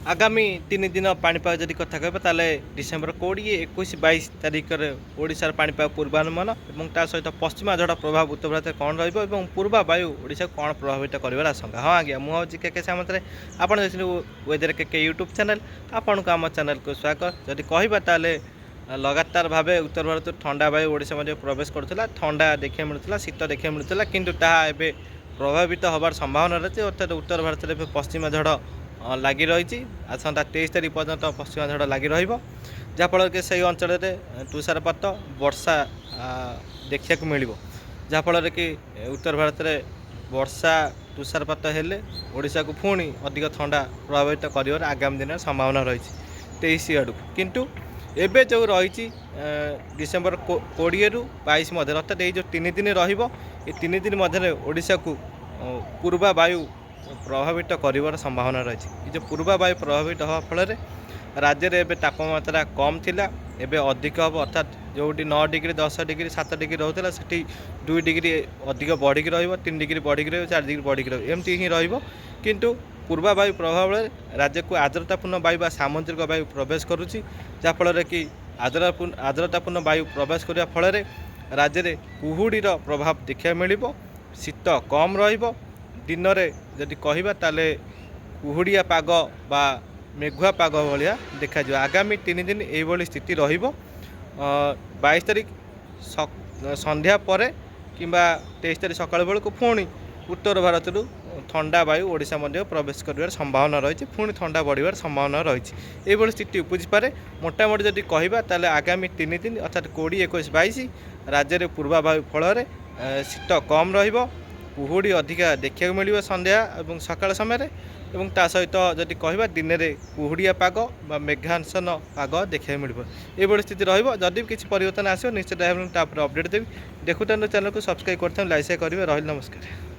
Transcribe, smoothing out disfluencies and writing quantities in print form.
आगामी 3 दिन पाणीपाग जदि कथा कहबा ताले डिसेम्बर 20, 21, 22 तारिख में ओडिशार पाणीपाग पूर्वानुमान और ता सहित पश्चिमा झड़ प्रभाव उत्तर भारत कौन रही पूर्वा वायु ओडिशा कौन प्रभावित कर आशंका। हाँ आज्ञा मुझे के सामंत आप वेदर के यूट्यूब चैनल आपन को आम चैनल को स्वागत। जदि कहबा ताले लगातार भाव उत्तर भारत ठंडा वायु ओडिशा मध्य प्रवेश करुला, ठंडा देखा मिलूला, शीत देखा मिलूला, किंतु ताहा एबे प्रभावित हबार संभावना रही अर्थात उत्तर भारत में पश्चिमा झड़ लगी रही। आसंता 23 तारिख पर्यंत पश्चिमा झड़ लगी रहा कि से अंचल तुषारपात वर्षा देखा मिल जहाँफल कि उत्तर भारत में वर्षा तुषारपात हेले ओडिशा को पुणी अधिक ठंडा प्रभावित कर आगामी दिन संभावना रही 23 आड़ किंतु एबे जो रही डिसेम्बर 20 रु 22 मध्य अर्थात ये जो 3 दिन री 3 दिन मध्य ओडिशा को पूर्वा वायु प्रभावित कर संभावना रही। जो पूर्वा वायु प्रभावित हवा फल राज्य में एवं तापमात्रा कम थिला एबे अधिक हम अर्थात जो 9 डिग्री 10 डिग्री 7 डिग्री रोला से 2 डिग्री अधिक बढ़िक रही 3 डिग्री बढ़िक रही 4 डिग्री बढ़िक रही एमती ही किंतु पूर्वा वायु प्रभाव राज्य को आर्द्रतापूर्ण वायु सामुद्रिक वायु प्रवेश करुच्ची जहाँफल कि आर्द्रतापूर्ण वायु प्रवेश करने फल राज्य में कुहुड़ीर प्रभाव देखा मिल शीत कम र दिन में जदि कहबा ताले कुहुड़िया पाग बा मेघुआ पाग भाया देखा आगामी 3 दिन ये स्थिति रही 22 तारिख संध्या पर कि 23 तारिख सकाल बेलू पुणी उत्तर भारत ठंडा वायु ओडिशा मध्य प्रवेश कर संभावना रही पुणी ठंडा बढ़िया संभावना रही ये स्थिति उपजी पारे। मोटामोटी जदि कहबा ताले आगामी 3 दिन अर्थात 20, 21, 22 राज्य में पूर्वा वायु फल शीत कम रही कुहुड़ी अधिका देखा मिल संध्या और सकाल समय और ता सहित जदि कहबा दिन में कुहुड़िया पाग बा मेघांशन पाग देखा मिल ये स्थिति रही किसी परिवर्तन आसो निश्चित अपडेट देवी। देखुता चैनल को सब्सक्राइब करते लाइक शेयर करेंगे। रही नमस्कार।